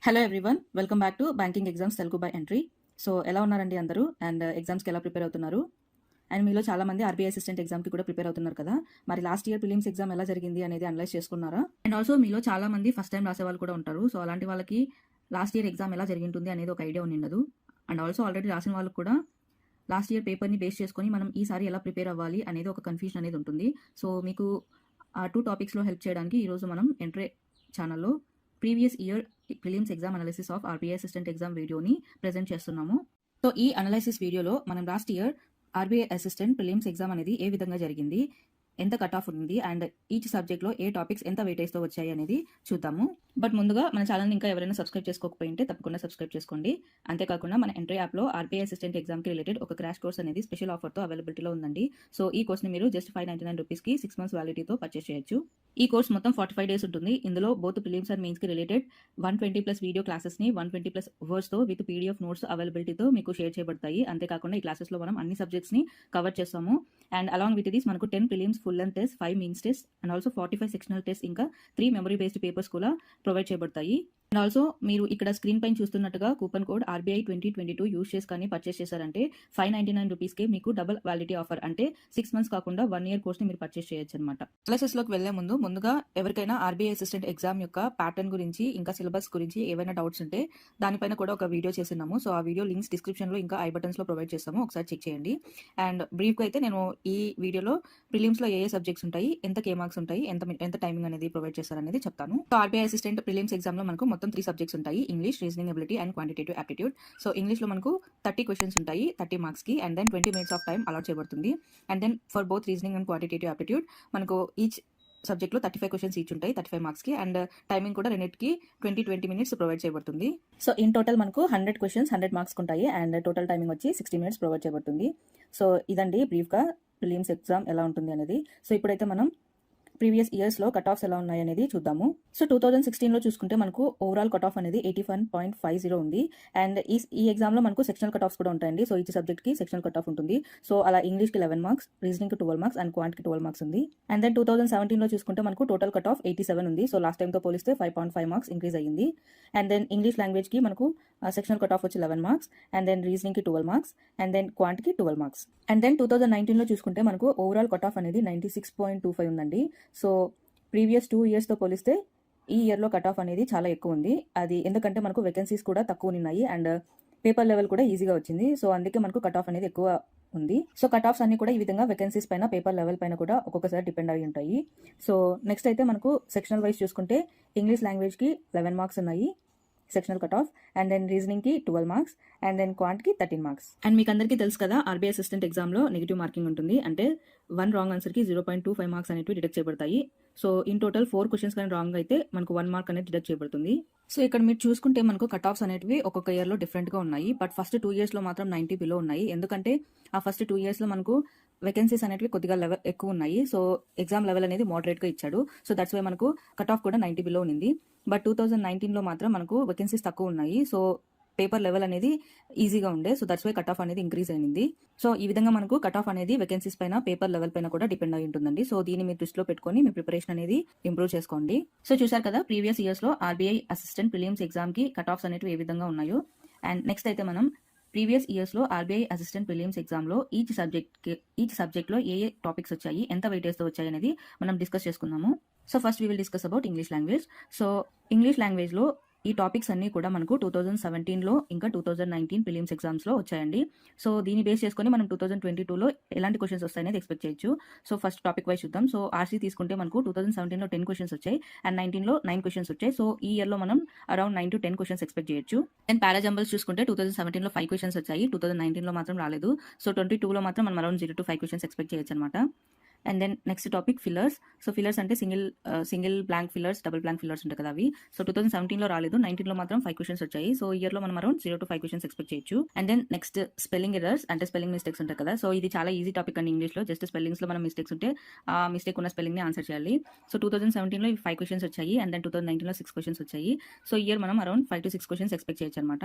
Hello everyone, welcome back to banking exams Telugu by entry. So ఎలా ఉన్నారండి అందరూ? And ఎగ్జామ్స్కి ఎలా ప్రిపేర్ అవుతున్నారు? అండ్ మీలో చాలామంది ఆర్బీఐ అసిస్టెంట్ ఎగ్జామ్కి కూడా ప్రిపేర్ అవుతున్నారు కదా. మరి లాస్ట్ ఇయర్ ప్రిలిమ్స్ ఎగ్జామ్ ఎలా జరిగింది అనేది అనలైజ్ చేసుకున్నారా? అండ్ ఆల్సో మీలో చాలామంది ఫస్ట్ టైం రాసే వాళ్ళు కూడా ఉంటారు. సో అలాంటి వాళ్ళకి లాస్ట్ ఇయర్ ఎగ్జామ్ ఎలా జరిగింటుంది అనేది ఒక ఐడియా ఉండదు. అండ్ ఆల్సో ఆల్రెడీ రాసిన వాళ్ళకి కూడా లాస్ట్ ఇయర్ పేపర్ని బేస్ చేసుకొని మనం ఈసారి ఎలా ప్రిపేర్ అవ్వాలి అనేది ఒక కన్ఫ్యూజన్ అనేది ఉంటుంది. సో మీకు ఆ 2 టాపిక్స్లో హెల్ప్ చేయడానికి ఈరోజు మనం ఎంట్రీ ఛానల్లో previous year prelims exam analysis of RBI assistant exam వీడియోని ప్రెజెంట్ చేస్తున్నాము. సో ఈ అనాలిసిస్ వీడియోలో మనం last year RBI assistant prelims exam అనేది ఏ విధంగా జరిగింది, ఎంత కట్ ఆఫ్ ఉంది, అండ్ ఈచ్ సబ్జెక్ట్లో ఏ టాపిక్స్ ఎంత వెయిటేజ్తో వచ్చాయి అనేది చూద్దాము. బట్ ముందుగా మన ఛానల్ని ఇంకా ఎవరైనా సబ్స్క్రైబ్ చేసుకోకపోయింటే తప్పకుండా సబ్స్క్రైబ్ చేసుకోండి. అంతేకాకుండా మన ఎంట్రీ యాప్లో ఆర్బీఐ అసిస్టెంట్ ఎగ్జామ్కి రిలేటెడ్ ఒక క్రాష్ కోర్స్ అనేది స్పెషల్ ఆఫర్తో అవైలబిలిటీలో ఉందండి. సో ఈ కోర్స్ని మీరు జస్ట్ 599 రూపీస్కి 6 months వ్యాలిడిటీతో పర్చేస్ చేయొచ్చు. ఈ కోర్స్ మొత్తం 45 days ఉంటుంది. ఇందులో బోత్ ప్రిలిమ్స్ అండ్ మెయిన్స్కి రిలేటెడ్ 120+ వీడియో క్లాసెస్ని 120+ వర్డ్స్తో విత్ పీడిఎఫ్ నోట్స్ అవైలబిలిటీతో మీకు షేర్ చేయబడతాయి. అంతేకాకుండా ఈ క్లాసెస్లో మనం అన్ని సబ్జెక్ట్స్ని కవర్ చేస్తాము. అండ్ అలాంగ్ విత్ దిస్ మనకు 10 prelims full length test, 5 mains test and also 45 sectional test, ఇంకా 3 మెమరీ బేస్డ్ పేపర్స్ కూడా ప్రొవైడ్ చేయబడతాయి. అండ్ ఆల్సో మీరు ఇక్కడ స్క్రీన్ పైన చూస్తున్నట్టుగా కూపన్ కోడ్ RBI 2022 యూస్ చేసి కానీ పర్చేస్ చేశారంటే 599 రూపీస్కే మీకు డబుల్ వ్యాలిడిటీ ఆఫర్, అంటే 6 months కాకుండా 1 year కోర్స్ని మీరు పర్చేస్ చేయొచ్చు అనమాట. క్లాసెస్లోకి వెళ్లే ముందుగా ఎవరికైనా ఆర్బీఐ అసిస్టెంట్ ఎగ్జామ్ యొక్క ప్యాటర్న్ గురించి ఇంకా సిలబస్ గురించి ఏవైనా డౌట్స్ ఉంటే దానిపైన కూడా ఒక వీడియో చేస్తున్నాము. సో ఆ వీడియో లింక్స్ డిస్క్రిప్షన్లో ఇంకా ఐ బటన్స్లో ప్రొవైడ్ చేస్తాము, ఒకసారి చెక్ చేయండి. అండ్ బ్రీఫ్గా అయితే నేను ఈ వీడియోలో ప్రిలిమ్స్లో ఏ సబ్జెక్ట్స్ ఉంటాయి, ఎంత కే మార్క్స్ ఉంటాయి, ఎంత టైమింగ్ అనేది ప్రొవైడ్ చేస్తారనేది చెప్తాను. సో ఆర్బీఐ అసిస్టెంట్ ప్రిలిమ్స్ ఎగ్జామ్లో మనకు మొత్తం 3 సబ్జెక్ట్స్ ఉంటాయి: English, reasoning ability and quantitative aptitude. So ఇంగ్లీష్లో మనకు 30 క్వశ్చన్స్ ఉంటాయి 30 మార్క్స్కి, and then 20 minutes of time allot చేయబడుతుంది. And then for both reasoning and quantitative aptitude మనకు ఈచ్ సబ్జెక్ట్లో 35 క్వశ్చన్స్ ఈచ్ ఉంటాయి 35 మార్క్స్కి, అండ్ టైమింగ్ కూడా రెండింటికి 20 minutes ప్రొవైడ్ చేయబడుతుంది. సో ఇన్ టోటల్ మనకు 100 క్వశ్చన్స్ 100 మార్క్స్ ఉంటాయి, అండ్ టోటల్ టైమింగ్ వచ్చి 60 minutes ప్రొవైడ్ చేయబడుతుంది. సో ఇదండి బ్రీఫ్గా ప్రిలిమ్స్ ఎగ్జామ్ ఎలా ఉంటుంది అనేది. సో ఇప్పుడైతే మనం ప్రీవియస్ ఇయర్స్లో కట్ ఆఫ్స్ ఎలా ఉన్నాయి అనేది చూద్దాము. సో 2016లో చూసుకుంటే మనకు ఓవరాల్ కట్ ఆఫ్ అనేది 81.50 ఉంది. అండ్ ఈ ఎగ్జామ్లో మనకు సెక్షనల్ కట్ ఆఫ్స్ కూడా ఉంటాయండి. సో ఈచ్ సబ్జెక్ట్కి సెక్షనల్ కట్ ఆఫ్ ఉంటుంది. సో అలా ఇంగ్లీష్కి 11 మార్క్స్, రీజనింగ్కి 12 మార్క్స్ అండ్ క్వాంట్కి 12 మార్క్స్ ఉంది. అండ్ దెన్ 2017లో చూసుకుంటే మనకు టోటల్ కట్ ఆఫ్ 87 ఉంది. సో లాస్ట్ టైంతో పోలిస్తే 5.5 మార్క్స్ ఇంక్రీజ్ అయ్యింది. అండ్ దెన్ ఇంగ్లీష్ లాంగ్వేజ్కి మనకు సెక్షనల్ కట్ ఆఫ్ వచ్చి 11 మార్క్స్, అండ్ దెన్ రీజనింగ్కి 12 మార్క్స్, అండ్ దెన్ క్వాంట్కి 12 మార్క్స్. అండ్ దెన్ 2019లో చూసుకుంటే మనకు ఓవరాల్ కట్ ఆఫ్ అనేది 96.25 ఉందండి. సో ప్రీవియస్ 2 yearsతో పోలిస్తే ఈ ఇయర్లో కట్ ఆఫ్ అనేది చాలా ఎక్కువ ఉంది. అది ఎందుకంటే మనకు వేకెన్సీస్ కూడా తక్కువ ఉన్నాయి, అండ్ పేపర్ లెవెల్ కూడా ఈజీగా వచ్చింది. సో అందుకే మనకు కట్ ఆఫ్ అనేది ఎక్కువ ఉంది. సో కట్ ఆఫ్స్ అన్ని కూడా ఈ విధంగా వేకెన్సీస్ పైన, పేపర్ లెవెల్ పైన కూడా ఒక్కొక్కసారి డిపెండ్ అయి ఉంటాయి. సో నెక్స్ట్ అయితే మనకు సెక్షనల్ వైజ్ చూసుకుంటే ఇంగ్లీష్ లాంగ్వేజ్కి 11 మార్క్స్ ఉన్నాయి sectional cut off, and then రీజనింగ్కి 12 మార్క్స్, అండ్ దెన్ క్వాంట్కి 13 మార్క్స్. అండ్ మీకు అందరికీ తెలుసు కదా, ఆర్బీఐ అసిస్టెంట్ ఎగ్జామ్లో నెగిటివ్ మార్కింగ్ ఉంటుంది, అంటే 1 రాంగ్ ఆన్సర్కి 0.25 మార్క్స్ అనేవి డిడక్ట్ చేయబడతాయి. సో ఇన్ టోటల్ 4 క్వశ్చన్స్ కానీ రాంగ్ అయితే మనకు 1 మార్క్ అనేది డిడక్ట్ చేయబడుతుంది. సో ఇక్కడ మీరు చూసుకుంటే మనకు కట్ ఆఫ్స్ అనేవి ఒక్కొక్క ఇయర్లో డిఫరెంట్గా ఉన్నాయి. బట్ ఫస్ట్ 2 yearsలో మాత్రం 90 బిలో ఉన్నాయి. ఎందుకంటే ఆ ఫస్ట్ 2 yearsలో మనకు వేకెన్సీస్ అనేవి కొద్దిగా లెవెల్ ఎక్కువ ఉన్నాయి. సో ఎగ్జామ్ లెవెల్ అనేది మోడరేట్గా ఇచ్చాడు. సో దట్స్ వై మనకు కట్ ఆఫ్ కూడా 90 బిలో ఉంది. బట్ 2019లో మాత్రం మనకు వేకెన్సీస్ తక్కువ ఉన్నాయి. సో పేపర్ లెవెల్ అనేది ఈజీగా ఉండే. So that's why cut off అనేది ఇంక్రీజ్ అయింది. సో ఈ విధంగా మనకు కట్ ఆఫ్ అనేది వేకెన్సీస్ పైన, పేపర్ లెవెల్ పైన కూడా డిపెండ్ అయి ఉంటుందండి. సో దీన్ని మీరు దృష్టిలో పెట్టుకొని మీ ప్రిపరేషన్ అనేది ఇంప్రూవ్ చేసుకోండి. సో చూసారు కదా ప్రీవియస్ ఇయర్స్లో ఆర్బీఐ అసిస్టెంట్ ప్రిలిమ్స్ ఎగ్జామ్కి కట్ ఆఫ్స్ అనేవి ఏ విధంగా ఉన్నాయో. అండ్ నెక్స్ట్ అయితే మనం ప్రీవియస్ ఇయర్స్లో ఆర్బీఐ అసిస్టెంట్ ప్రిలిమ్స్ ఎగ్జామ్లో ఈచ్ సబ్జెక్ట్లో ఏ టాపిక్స్ వచ్చాయి, ఎంత వెయిటేజ్తో వచ్చాయి అనేది మనం డిస్కస్ చేసుకుందాము. So first we will discuss about English language. So English లాంగ్వేజ్లో ఈ టాపిక్స్ అన్నీ కూడా మనకు 2017లో ఇంకా 2019 ప్రిలిమ్స్ ఎగ్జామ్స్లో వచ్చాయండి. సో దీన్ని బేస్ చేసుకొని మనం 2022లో ఎలాంటి క్వశ్చన్స్ వస్తాయనేది ఎక్స్పెక్ట్ చేయొచ్చు. సో ఫస్ట్ టాపిక్ వైజ్ చూద్దాం. సో ఆర్సీ తీసుకుంటే మనకు 2017లో 10 క్వశ్చన్స్ వచ్చాయి, అండ్ 19లో 9 క్వశ్చన్స్ వచ్చాయి. సో ఈ ఇయర్లో మనం అరౌండ్ 9 to 10 క్వశ్చన్స్ ఎక్స్పెక్ట్ చేయొచ్చు. అండ్ పారాజంబల్స్ చూసుకుంటే 2017లో 5 క్వశ్చన్స్ వచ్చాయి, 2019లో మాత్రం రాలేదు. సో 22లో మాత్రం మనం అరౌండ్ 0 to 5 క్వశ్చన్స్ ఎక్స్పెక్ట్ చేయొచ్చు అనమాట. And then next topic fillers. So fillers అంటే single blank fillers, double blank fillers ఉంటాయి కదా అవి. సో 2017లో రాలేదు, 19లో మాత్రం 5 క్వశ్చన్స్ వచ్చాయి. సో ఇయర్లో మనం అరౌండ్ 0 to 5 క్వశ్చన్స్ ఎక్స్పెక్ట్ చేయొచ్చు. And then next spelling errors, అంటే స్పెల్లింగ్ మిస్టేక్స్ ఉంటాయి కదా. సో ఇది చాలా ఈజీ టాపిక్ అండి ఇంగ్లీష్లో. జస్ట్ స్పెల్లింగ్స్లో మనం మిస్టేక్స్ ఉంటే ఆ మిస్టేక్ ఉన్న స్పెల్లింగ్ని ఆన్సర్ చేయాలి. సో 2017లో 5 క్వశ్చన్స్ వచ్చాయి, అండ్ దెన్ 2019లో 6 క్వశ్చన్స్ వచ్చాయి. సో ఇయర్ మనం అరౌండ్ 5 to 6 క్వశ్చన్స్ ఎక్స్పెక్ట్ చేయొచ్చు అనమాట.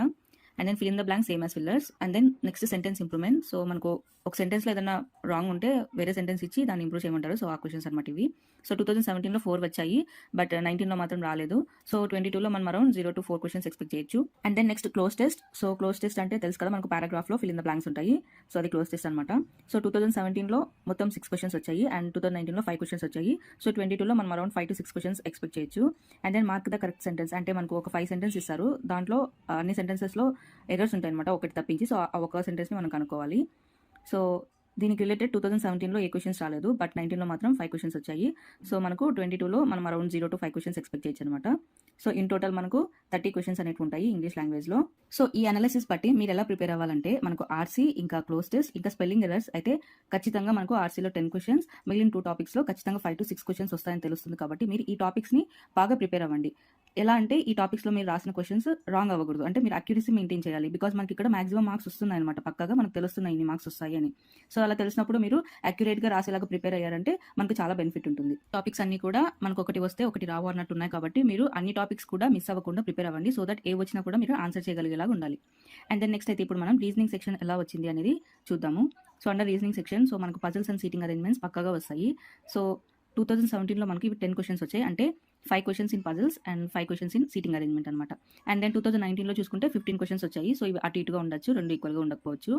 And then fill in the blank same as fillers. And then next sentence improvement. So మనకు ఒక సెంటెన్స్లో ఏదైనా రాంగ్ ఉంటే వేరే సెంటెన్స్ ఇచ్చి దాన్ని ఇంప్రూవ్ చేయమంటారు. సో ఆ క్వశ్చన్స్ అనమాట ఇవి. సో 2017లో 4 వచ్చాయి, బట్ 19లో మాత్రం రాలేదు. సో 22లో మనం అరౌండ్ 0 to 4 క్వశ్చన్స్ ఎక్స్పెక్ట్ చేయొచ్చు. And then next cloze test. So cloze test అంటే తెలుసు కదా, మనకు పారాగ్రాఫ్లో ఫిల్ ఇన్ ద బ్లాంక్స్ ఉంటాయి. సో అది క్లోజ్ టెస్ట్ అనమాట. సో 2017లో మొత్తం 6 క్వశ్చన్స్ వచ్చాయి అండ్ 2019లో 5 క్వశ్చన్స్ వచ్చాయి. సో 22లో మనం అరౌండ్ 5 to 6 క్వశ్చన్స్ ఎక్స్పెక్ట్ చేయొచ్చు. And then mark the correct sentence. అంటే మనకు ఒక 5 సెంటెన్స్ ఇస్తారు, దాంట్లో అన్ని సెంటెన్సెస్లో ఎర్రర్స్ ఉంటాయి అనమాట, ఒకటి తప్పించి. సో ఆ ఒక సెంటెన్స్ని మనం కనుక్కోవాలి. సో దీనికి రిలేటెడ్ 2017లో ఏ క్వశ్చన్స్ రాలేదు, బట్ 19లో మాత్రం 5 క్వశ్చన్స్ వచ్చాయి. సో మనకు 22లో మనం అరౌండ్ 0 to 5 క్వశ్చన్స్ ఎక్స్పెక్ట్ చేయొచ్చు అనమాట. సో ఇన్ టోటల్ మనకు 30 క్వశ్చన్స్ అనేవి ఉంటాయి ఇంగ్లీష్ లాంగ్వేజ్లో. సో ఈ అనాలిసిస్ బట్టి మీరు ఎలా ప్రిపేర్ అవ్వాలంటే, మనకు ఆర్సీ ఇంకా క్లోజ్ టెస్ట్ ఇంకా స్పెల్లింగ్ ఎర్రర్స్ అయితే ఖచ్చితంగా మనకు ఆర్సీలో 10 క్వశ్చన్స్, మిగిలిన 2 టాపిక్స్లో ఖచ్చితంగా 5 to 6 క్వశ్చన్స్ వస్తాయని తెలుస్తుంది. కాబట్టి మీరు ఈ టాపిక్స్ని బాగా ప్రిపేర్ అవ్వండి. ఎలా అంటే ఈ టాపిక్స్లో మీరు రాసిన క్వశ్చన్స్ రాంగ్ అవ్వకూడదు, అంటే మీరు అక్యురసీ మెయింటైన్ చేయాలి. బికాజ్ మనకి ఇక్కడ మాక్సిమం మార్క్స్ వస్తున్నాయి అనమాట, పక్కగా మనకు తెలుస్తున్నాయి ఇన్ని మార్క్స్ వస్తాయి అని. సో అలా తెలిసినప్పుడు మీరు అక్యురేట్గా రాసేలాగా ప్రిపేర్ అయ్యారంటే మనకు చాలా బెనిఫిట్ ఉంటుంది. టాపిక్స్ అన్ని కూడా మనకు ఒకటి వస్తే ఒకటి రావు అన్నట్టు ఉన్నాయి, కాబట్టి మీరు అన్ని టాపిక్స్ కూడా మిస్ అవ్వకుండా ప్రిపేర్ అవ్వండి. సో దట్ ఏ వచ్చినా కూడా మీరు ఆన్సర్ చేయగలిగేలాగా ఉండాలి. అండ్ దెన్ నెక్స్ట్ అయితే ఇప్పుడు మనం రీజనింగ్ సెక్షన్ ఎలా వచ్చింది అనేది చూద్దాము. So under reasoning section, so మనకు పజిల్స్ అండ్ సీటింగ్ అరేంజ్మెంట్స్ పక్కగా వస్తాయి. సో 2017లో మనకి 10 క్వశ్చన్స్ వచ్చాయి, అంటే 5 questions in puzzles and 5 questions in seating arrangement అనమాట. అండ్ దెన్ 2019లో చూసుకుంటే 15 క్వశ్చన్స్ వచ్చాయి. సో ఇవి అటు ఇటుగా ఉండొచ్చు, రెండు ఈక్వల్గా ఉండకపోవచ్చు.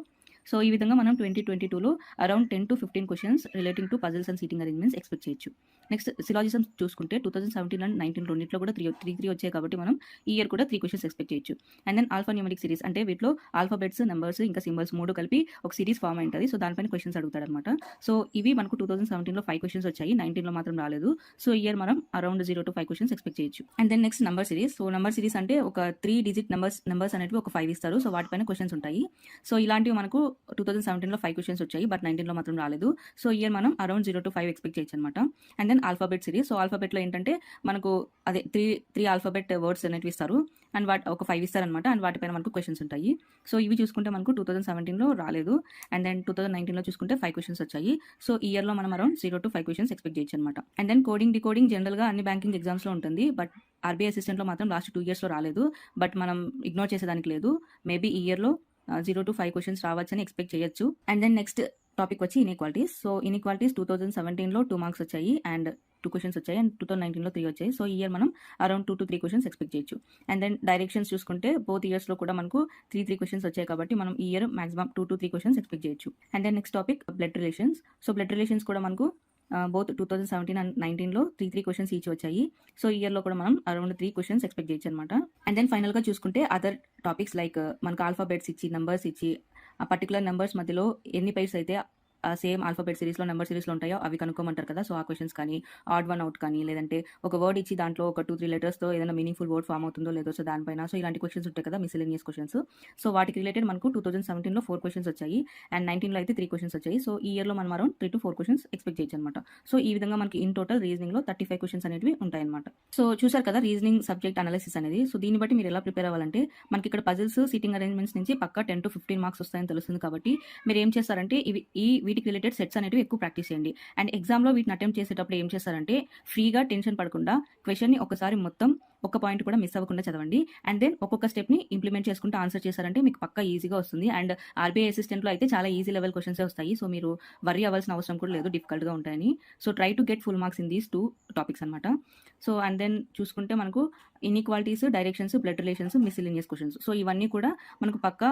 సో ఈ విధంగా మనం 2022లో around 10 to 15 questions relating to puzzles and seating arrangements expect చేయొచ్చు. నెక్స్ట్ సిలాజిజమ్స్ చూసుకుంటే 2017 అండ్ 19 రెండింటిలో కూడా 3 వచ్చాయి, కాబట్టి మనం ఈ ఇయర్ కూడా 3 క్వశ్చన్స్ ఎక్స్పెక్ట్ చేయొచ్చు. And then alphanumeric series, అంటే వీటిలో ఆల్ఫాబెట్స్, నెంబర్స్ ఇంకా సింబల్స్ 3 కలిపి ఒక సిరీస్ ఫామ్ అయింటుంది. సో దానిపైన క్వశ్చన్స్ అడుగుతాడు అనమాట. సో ఇవి మనకు 2017లో 5 క్వశ్చన్స్ వచ్చాయి, 19లో మాత్రం రాలేదు. సో ఈ ఇయర్ మనం అరౌండ్ 0 to 5 క్వశ్చన్స్ ఎక్స్పెక్ట్ చేయొచ్చు. And then next number series. So number series అంటే ఒక 3 డిజిట్ నెంబర్స్ అనేవి ఒక 5 ఇస్తారు. సో వాటిపైన క్వశ్చన్స్ ఉంటాయి. సో ఇలాంటివి మనకు 2017లో 5 క్వశ్చన్స్ వచ్చాయి, బట్ 19లో మాత్రం రాలేదు. సో ఇయర్ మనం అరౌండ్ 0 to 5 ఎక్స్పెక్ట్ చేయొచ్చు అనమాట. And then alphabet series. So ఆల్ఫాబెట్లో ఏంటంటే మనకు అదే 3 ఆల్ఫాబెట్ వర్డ్స్ అనేవి ఇస్తారు అండ్ ఒక 5 ఇస్తారనమాట. అండ్ వాటిపైన మనకు క్వశ్చన్స్ ఉంటాయి. సో ఇవి చూసుకుంటే మనకు 2017లో రాలేదు. అండ్ దెన్ 2019లో చూసుకుంటే 5 క్వశ్చన్స్ వచ్చాయి. సో ఈ ఇయర్లో మనం అరౌండ్ 0 to 5 క్వశ్చన్స్ ఎక్స్పెక్ట్ చేయొచ్చు అనమాట. అండ్ దెన్ కోడింగ్ డికోడింగ్ జనరల్గా అన్ని బ్యాంకింగ్ ఎగ్జామ్స్లో ఉంటుంది, బట్ ఆర్బీఐ అసిస్టెంట్లో మాత్రం లాస్ట్ 2 ఇయర్స్లో రాలేదు. బట్ మనం ఇగ్నోర్ చేసేదానికి లేదు, మేబీ ఈ ఇయర్లో 0 to 5 క్వశ్చన్స్ రావచ్చని ఎక్స్పెక్ట్ చేయొచ్చు. అండ్ దెన్ నెక్స్ట్ టాపిక్ వచ్చి ఇన్ఈక్వాలిటీస్. సో ఇన్ఈక్వాలిటీస్ 2017లో 2 మార్క్స్ వచ్చాయి అండ్ 2 క్వశ్చన్స్ వచ్చాయి, అండ్ 2019లో 3 వచ్చాయి. సో ఈ ఇయర్ మనం అరౌండ్ 2 to 3 క్వశ్చన్స్ ఎక్స్పెక్ట్ చేయొచ్చు. అండ్ దెన్ డైరెక్షన్స్ చూసుకుంటే బోత్ ఇయర్స్లో కూడా మనకు 3 క్వశ్చన్స్ వచ్చాయి, కాబట్టి మనం ఈ year maximum 2 to 3 questions expect చేయొచ్చు. And then next topic blood relations. So blood relations కూడా మనకు బోత్ 2017 అండ్ 19లో 3 క్వశ్చన్స్ ఈచ్ వచ్చాయి. సో ఈ ఇయర్లో కూడా మనం అరౌండ్ 3 క్వశ్చన్స్ ఎక్స్పెక్ట్ చేయొచ్చు అనమాట. అండ్ దెన్ ఫైనల్గా చూసుకుంటే అదర్ టాపిక్స్ లైక్ మనకు ఆల్ఫాబెట్స్ ఇచ్చి, నెంబర్స్ ఇచ్చి, ఆ పర్టికులర్ నెంబర్స్ మధ్యలో ఎన్ని పైర్స్ అయితే సేమ్ ఆల్ఫాబెట్ సిరీస్లో నెంబర్ సిరీస్లో ఉంటాయో అవి కనుక్కోమంటారు కదా. సో ఆ క్వశ్చన్స్ కానీ, ఆడ్ వన్ అవుట్ కానీ, లేదంటే ఒక వర్డ్ ఇచ్చి దాంట్లో ఒక 2-3 లెటర్స్తో ఏదైనా మీనింగ్ఫుల్ వర్డ్ ఫామ్ అవుతుందో లేదో, సో దానిపైన. సో ఇలాంటి క్వశ్చన్స్ ఉంటాయి కదా, మిస్సెలేనియస్ క్వశ్చన్స్. సో వాటికి రిలేటెడ్ మనకు 2017లో 4 క్వశ్చన్స్ వచ్చాయి అండ్ 19లో అయితే 3 క్వశ్చన్స్ వచ్చాయి. సో ఈ ఇయర్లో మనం అరౌండ్ 3 to 4 క్వశ్చన్స్ ఎక్స్పెక్ట్ చేయొచ్చు అనమాట. సో ఈ విధంగా మనకి ఇన్ టోటల్ రీజనింగ్లో 35 క్వశ్చన్స్ అనేవి ఉంటాయన్నమాట. సో చూసారు కదా రీజనింగ్ సబ్జెక్ట్ అనాలిసిస్ అనేది. సో దీన్ని బట్టి మీరు ఎలా ప్రిపేర్ అవ్వాలంటే, మనకి ఇక్కడ పజిల్స్, సీటింగ్ అరేంజ్మెంట్స్ నుంచి పక్కా 10 to 15 మార్క్స్ వస్తాయని తెలుస్తుంది. కాబట్టి మీరు ఏం చేస్తారంటే వీటికి రిలేటెడ్ సెట్స్ అనేవి ఎక్కువ ప్రాక్టీస్ చేయండి. అండ్ ఎగ్జామ్లో వీటిని అటెంప్ట్ చేసేటప్పుడు ఏం చేస్తారంటే, ఫ్రీగా టెన్షన్ పడకుండా క్వశ్చన్ని ఒకసారి మొత్తం ఒక పాయింట్ కూడా మిస్ అవ్వకుండా చదవండి. అండ్ దెన్ ఒక్కొక్క స్టెప్ని ఇంప్లిమెంట్ చేసుకుంటూ ఆన్సర్ చేశారంటే మీకు పక్కా ఈజీగా వస్తుంది. అండ్ ఆర్బీఐ అసిస్టెంట్లో అయితే చాలా ఈజీ లెవెల్ క్వశ్చన్సే వస్తాయి. సో మీరు వర్రీ అవ్వాల్సిన అవసరం కూడా లేదు, డిఫికల్ట్గా ఉంటాయని. So try to get full marks in these 2 topics అనమాట. సో అండ్ దెన్ చూసుకుంటే మనకు inequalities, directions, blood relations, miscellaneous questions. So ఇవన్నీ కూడా మనకు పక్కా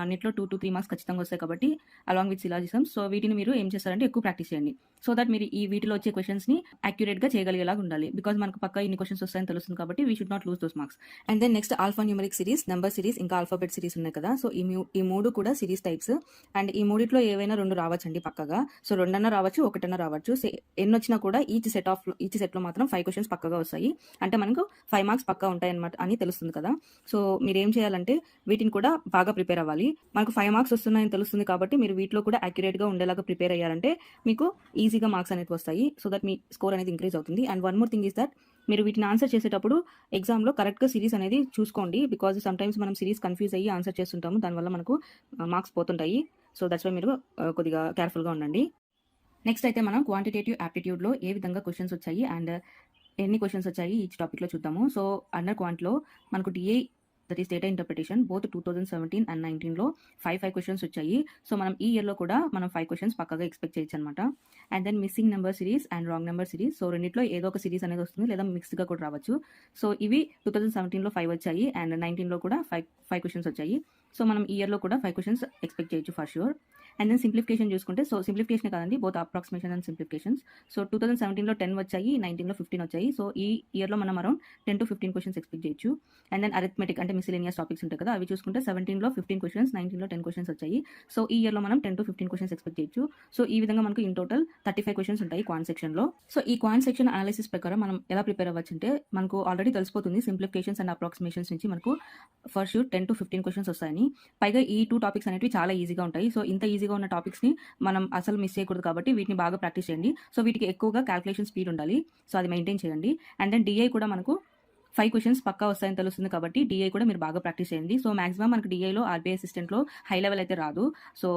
అన్నిట్లో 2 to 3 మార్క్స్ ఖచ్చితంగా వస్తాయి, కాబట్టి అలాంగ్ విత్ సిలాజిజమ్స్. సో వీటిని మీరు ఏం చేస్తారంటే ఎక్కువ ప్రాక్టీస్ చేయండి, సో దట్ మీరు వీటిలో వచ్చే క్వశ్చన్స్ని యాక్యురేట్గా చేయగలిగేలాగా ఉండాలి. బికాజ్ మనకు పక్కా ఇన్ని క్వశ్చన్స్ వస్తాయని తెలుస్తుంది, కాబట్టి we should not lose those marks. And then next alphanumeric series, number series ఇంకా ఆల్ఫాబెట్ సిరీస్ ఉన్నాయి కదా. సో ఈ 3 కూడా సిరీస్ టైప్స్. అండ్ ఈ 3లో ఏవైనా 2 రావచ్చండి పక్కగా. సో 2 రావచ్చు, 1 రావచ్చు. ఎన్ని వచ్చినా కూడా ఈచ్ సెట్లో మాత్రం 5 క్వశ్చన్స్ పక్కగా వస్తాయి. అంటే మనకు 5 మార్క్స్ పక్కా ఉంటాయి అనమాట అని తెలుస్తుంది కదా. సో మీరు ఏం చేయాలంటే వీటిని కూడా బాగా ప్రిపేర్ అవ్వాలి. మనకు 5 మార్క్స్ వస్తున్నాయని తెలుస్తుంది, కాబట్టి మీరు వీటిలో కూడా యాక్యురేట్గా ఉండేలాగా ప్రిపేర్ అయ్యారంటే మీకు ఈజీగా మార్క్స్ అనేది వస్తాయి. సో దట్ మీ స్కోర్ అనేది ఇంక్రీజ్ అవుతుంది. And one more thing is that మీరు వీటిని ఆన్సర్ చేసేటప్పుడు ఎగ్జామ్లో కరెక్ట్గా సిరీస్ అనేది చూసుకోండి. బికాజ్ సమ్టైమ్స్ మనం సిరీస్ కన్ఫ్యూజ్ అయ్యి ఆన్సర్ చేస్తుంటాము, దానివల్ల మనకు మార్క్స్ పోతుంటాయి. సో దట్స్ వై మీరు కొద్దిగా కేర్ఫుల్గా ఉండండి. నెక్స్ట్ అయితే మనం క్వాంటిటేటివ్ యాప్టిట్యూడ్లో ఏ విధంగా క్వశ్చన్స్ వచ్చాయి అండ్ ఎన్ని క్వశ్చన్స్ వచ్చాయి ఈచ్ టాపిక్లో చూద్దాము. సో అండర్ క్వాంట్లో మనకు DI that is data interpretation both 2017 and 19లో 5 క్వశ్చన్స్ వచ్చాయి. సో మనం ఈ ఇయర్లో కూడా మనం 5 క్వశ్చన్స్ పక్కగా ఎక్స్పెక్ట్ చేయొచ్చు అనమాట. And then missing number series and wrong number series. So రెండిట్లో ఏదో ఒక సిరీస్ అనేది వస్తుంది, లేదా మిక్స్డ్గా కూడా రావచ్చు. సో ఇవి 2017లో 5 వచ్చాయి అండ్ 19లో కూడా 5 క్వశ్చన్స్ వచ్చాయి. సో మనం ఈ ఇయర్లో కూడా 5 క్వశ్చన్స్ ఎక్స్పెక్ట్ చేయొచ్చు for sure. And then simplification చూసుకుంటే, సో సింప్లిఫికేషన్ కాదండి, both approximation and simplifications. So 2017లో 10 వచ్చాయి, 19లో 15 వచ్చాయి. సో ఈ ఇయర్లో మనం అరౌండ్ 10 to 15 క్వశ్చన్స్ ఎక్స్పెక్ట్ చేయొచ్చు. అండ్ దెన్ అరిథమెటిక్ అంటే మిసిలేనియస్ టాపిక్స్ ఉంటాయి కదా, అవి చూసుకుంటే 17లో 15 క్వశ్చన్స్, 19లో 10 క్వశ్చన్స్ వచ్చాయి. సో ఈ ఇయర్లో మనం 10 to 15 క్వశ్చన్స్ ఎక్స్పెక్ట్ చేయొచ్చు. సో ఈ విధంగా మనకు ఇన్ టోటల్ 35 క్వశ్చన్స్ ఉంటాయి క్వాంట్ సెక్షన్లో. సో ఈ క్వాంట్ సెక్షన్ అనాలిసిస్ ప్రకారం మనం ఎలా ప్రిపేర్ అవ్వచ్చు అంటే, మనకు ఆల్రెడీ తెలిసిపోతుంది సింప్లిఫికేషన్స్ అండ్ అప్రాక్సిమేషన్స్ నుంచి మనకు ఫర్ షూర్ 10 to 15 క్వశ్చన్స్ వస్తాయని. పైగా ఈ 2 టాపిక్స్ అనేవి చాలా ఈజీగా ఉంటాయి. సో ఇంత ఈజీగా ఉన్న టాపిక్స్ని మనం అసలు మిస్ చేయకూడదు కాబట్టి వీటిని బాగా ప్రాక్టీస్ చేయండి. సో వీటికి ఎక్కువగా క్యాల్కులేషన్ స్పీడ్ ఉండాలి. సో అది మెయింటైన్ చేయండి. అండ్ దెన్ డిఐ కూడా మనకు 5 క్వశ్చన్స్ పక్కా వస్తాయని తెలుస్తుంది కాబట్టి డిఐ కూడా మీరు బాగా ప్రాక్టీస్ చేయండి. సో మాక్సిమం మనకు డిఐలో ఆర్బీఐ అసిస్టెంట్లో హై లెవెల్ అయితే రాదు. సో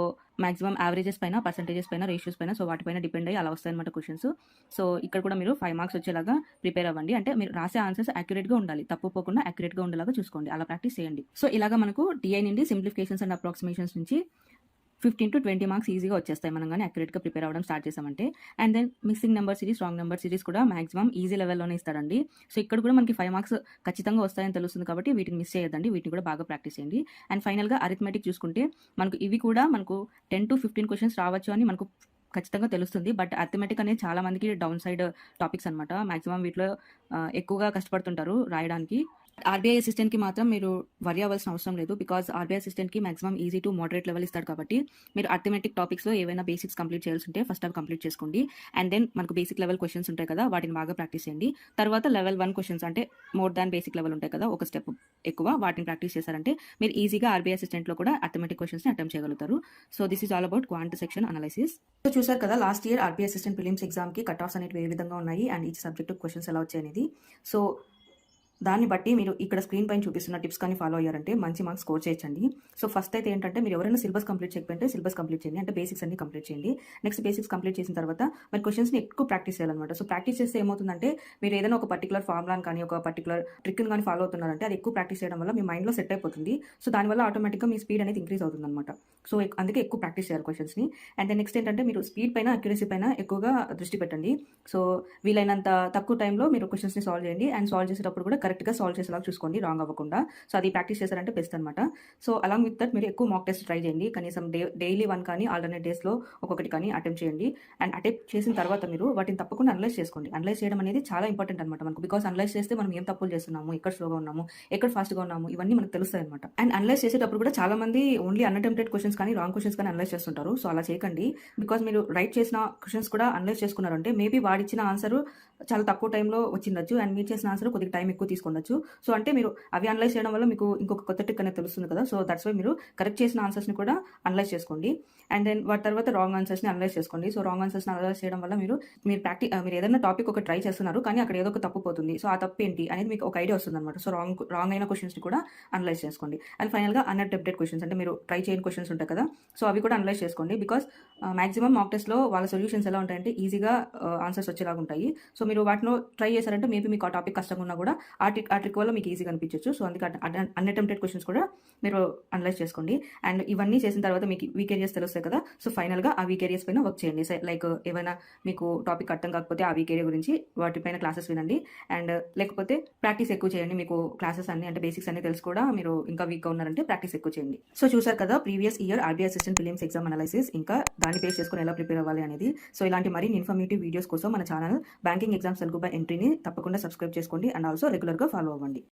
మాక్సిమం యావరేజెస్ పైన, పర్సెంటేజెస్ పైన, రేషియోస్ పైన, సో వాటిపైన డిపెండ్ అయ్యి అలా వస్తాయన్నమాట క్వశ్చన్స్. సో ఇక్కడ కూడా మీరు 5 మార్క్స్ వచ్చేలాగా ప్రిపేర్ అవ్వండి. అంటే మీరు రాసే ఆన్సర్స్ యాక్యురేట్గా ఉండాలి, తప్పుపోకుండా యాక్యురేట్గా ఉండేలాగా చూసుకోండి. అలా ప్రాక్టీస్ చేయండి. సో ఇలాగా మనకు డిఐ నుండి సింప్లిఫికేషన్స్ అండ్ అప్రాక్సిమేషన్స్ నుంచి 15 to 20 మార్క్స్ ఈజీగా వచ్చేస్తాయి మనం కానీ యాక్యురేట్గా ప్రిపేర్ అవ్వడం స్టార్ట్ చేసామంటే. And then mixing number series, wrong number series కూడా మాక్సిమం ఈజీ లెవెల్లోనే ఇస్తాడండి. సో ఇక్కడ కూడా మనకి 5 మార్క్స్ ఖచ్చితంగా వస్తాయని తెలుస్తుంది కాబట్టి వీటిని మిస్ చేయొద్దండి. వీటిని కూడా బాగా ప్రాక్టీస్ చేయండి. అండ్ ఫైనల్గా అరిథమెటిక్ చూసుకుంటే మనకు ఇవి కూడా మనకు 10 to 15 క్వశ్చన్స్ రావచ్చు అని మనకు ఖచ్చితంగా తెలుస్తుంది. బట్ అరిథమెటిక్ అనేది చాలా మందికి డౌన్ సైడ్ టాపిక్స్ అనమాట. మాక్సిమం వీటిలో ఎక్కువగా కష్టపడుతుంటారు రాయడానికి. ఆర్బీఐ అసిస్టెంట్కి మాత్రం మీరు వరి అవ్వాల్సిన అవసరం లేదు. బికాజ్ ఆర్బీఐ అసిస్టెంట్కి maximum easy to moderate level ఇస్తాడు కాబట్టి మీరు అర్థమెటిక్ టాపిక్స్లో ఏవైనా బేసిక్స్ కంప్లీట్ చేయాల్సి ఉంటే ఫస్ట్ అవి కంప్లీట్ చేసుకోండి. అండ్ దెన్ మనకు బేసిక్ లెవెల్ క్వశ్చన్స్ ఉంటాయి కదా, వాటిని బాగా ప్రాక్టీస్ చేయండి. తర్వాత లెవెల్ 1 క్వశ్చన్స్ అంటే మోర్ దాన్ బేసిక్ లెవెల్ ఉంటాయి కదా, ఒక స్టెప్ ఎక్కువ, వాటిని ప్రాక్టీస్ చేశారంటే మీరు ఈజీగా ఆర్బీఐ అసిస్టెంట్లో కూడా అర్థమెటిక్ క్వశ్చన్స్ని అటెంప్ట్ చేయగలుగుతారు. So this is all about quant section analysis. So చూసారు కదా, last year RBI assistant prelims ఎగ్జామ్కి కట్ ఆఫ్స్ అనేవి ఏ విధంగా ఉన్నాయి అండ్ ఈచ్ సబ్జెక్ట్ క్వశ్చన్స్ ఎలా వచ్చాయి అనేది. సో దాన్ని బట్టి మీరు ఇక్కడ స్క్రీన్ పైన చూపిస్తున్న టిప్స్ కానీ ఫాలో అయ్యారంటే మంచి మార్క్స్ స్కోర్ చేయొచ్చండి. సో ఫస్ట్ అయితే ఏంటంటే మీరు ఎవరైనా సిలబస్ కంప్లీట్ చేయకపోతే సిలబస్ కంప్లీట్ చేయండి, అంటే బేసిక్స్ అన్ని కంప్లీట్ చేయండి. నెక్స్ట్ బేసిక్స్ కంప్లీట్ చేసిన తర్వాత మీరు క్వశ్చన్స్ని ఎక్కువ ప్రాక్టీస్ చేయాలన్నమాట. సో ప్రాక్టీస్ చేస్తే ఏమవుతుందంటే మీరు ఏదైనా ఒక పర్టికులర్ ఫార్ములాని కానీ ఒక పర్టికులర్ ట్రిక్ని కానీ ఫాలో అవుతున్నారంటే అది ఎక్కువ ప్రాక్టీస్ చేయడం వల్ల మీ మైండ్లో సెట్ అయిపోతుంది. సో దానివల్ల ఆటోమేటిక్గా మీ స్పీడ్ అనేది ఇంక్రీజ్ అవుతుంది అనమాట. సో అందుకే ఎక్కువ ప్రాక్టీస్ చేయాలి క్వశ్చన్స్ని. అండ్ దెన్ నెక్స్ట్ ఏంటంటే మీరు స్పీడ్ పైన, అక్యురసీ పైన ఎక్కువగా దృష్టి పెట్టండి. సో వీలైనంత తక్కువ టైంలో మీరు క్వశ్చన్స్ని సాల్వ్ చేయండి. అండ్ సాల్వ్ చేసేటప్పుడు కూడా కరెక్ట్గా సాల్వ్ చేసేలా చూసుకోండి, రాంగ్ అవ్వకుండా. సో అది ప్రాక్టీస్ చేశారంటే బెస్ట్ అనమాట. సో అలాంగ్ విత్ దట్ మీరు ఎక్కువ మాక్ టెస్ట్ ట్రై చేయండి. కనీసం డైలీ 1 కానీ ఆల్టర్నేట్ డేస్లో ఒక్కొక్కటి కానీ అటెంప్ట్ చేయండి. అండ్ అటెంప్ట్ చేసిన తర్వాత మీరు వాటిని తప్పకుండా అనలైజ్ చేసుకోండి. అనలైజ్ చేయడం అనేది చాలా ఇంపార్టెంట్ అనమాట మనకు. బికాస్ అనలైజ్ చేస్తే మనం ఏం తప్పులు చేస్తున్నాము, ఎక్కడ స్లోగా ఉన్నాము, ఎక్కడ ఫాస్ట్గా ఉన్నాము, ఇవన్నీ మనకు తెలుస్తాయి అనమాట. అండ్ అనలైజ్ చేసేటప్పుడు కూడా చాలా మంది ఓన్లీ అన్అటెంప్టెడ్ క్వశ్చన్స్ కానీ రాంగ్ క్వశ్చన్స్ కానీ అనలైజ్ చేస్తుంటారు. సో అలా చేయకండి. బికాస్ మీరు రైట్ చేసిన క్వశ్చన్స్ కూడా అనలైజ్ చేసుకున్నారంటే మేబీ వాడిచ్చిన ఆన్సర్ చాలా తక్కువ టైంలో వచ్చిండొచ్చు అండ్ మీరు చేసిన ఆన్సర్ కొద్దిగా టైం ఎక్కువ తీసుకుండొచ్చు. సో అంటే మీరు అవి అనలైజ్ చేయడం వల్ల మీకు ఇంకొక కొత్త ట్రిక్ అనేది తెలుస్తుంది కదా. సో దట్స్ వై మీరు కరెక్ట్ చేసిన ఆన్సర్స్ని కూడా అనలైజ్ చేసుకోండి. అండ్ దెన్ వాటి తర్వాత రాంగ్ ఆన్సర్స్ని అనలైజ్ చేసుకోండి. సో రాంగ్ ఆన్సర్స్ని అనలైజ్ చేయడం వల్ల మీరు ఏదైనా టాపిక్ ఒక ట్రై చేస్తున్నారు కానీ అక్కడ ఏదో ఒక తప్పు పోతుంది. సో ఆ తప్పు ఏంటి అనేది మీకు ఒక ఐడియా వస్తుంది అనమాట. సో రాంగ్ అయిన క్వశ్చన్స్ని కూడా అనలైజ్ చేసుకోండి. అండ్ ఫైనల్గా అన్అటెంప్టెడ్ క్వశ్చన్స్ అంటే మీరు ట్రై చేయని క్వశ్చన్స్ ఉంటాయి కదా, సో అవి కూడా అనలైజ్ చేసుకోండి. బికాస్ మాక్సిమం మాక్ టెస్ట్లో వాళ్ళ సొల్యూషన్స్ ఎలా ఉంటాయంటే ఈజీగా ఆన్సర్స్ వచ్చేలాగా ఉంటాయి. సో మీరు వాటిలో ట్రై చేశారంటే మేబీ మీకు ఆ టాపిక్ కష్టంగా ఉన్నా కూడా ఆ ట్రిక్ వల్ల మీకు ఈజీగా అనిపించవచ్చు. సో అందుకే అన్అటెంప్టెడ్ క్వశ్చన్స్ కూడా మీరు అనలైజ్ చేసుకోండి. అండ్ ఇవన్నీ చేసిన తర్వాత మీకు వీక్ ఏరియాస్ తెలుస్తాయి కదా, సో ఫైనల్గా ఆ వీక్ ఏరియాస్ పైన వర్క్ చేయండి. లైక్ ఏమైనా మీకు టాపిక్ అర్థం కాకపోతే ఆ వీక్ ఏరియా గురించి వాటిపైన క్లాసెస్ వినండి. అండ్ లేకపోతే ప్రాక్టీస్ ఎక్కువ చేయండి. మీకు క్లాసెస్ అన్ని అంటే బేసిక్స్ అన్ని తెలుసు కూడా మీరు ఇంకా వీక్గా ఉన్నారంటే ప్రాక్టీస్ ఎక్కువ చేయండి. సో చూసారు కదా, previous year RBI assistant prelims exam analysis, ఇంకా దాన్ని బేస్ చేసుకుని ఎలా ప్రిపేర్ అవ్వాలి అనేది. సో ఇలాంటి మరిన్ని ఇన్ఫర్మేటివ్ వీడియోస్ కోసం మన channel banking exams Telugu by ఎంట్రీని తప్పకుండా సబ్స్క్రైబ్ చేసుకోండి అండ్ ఆల్సో రెగ్యులర్గా ఫాలో అవ్వండి.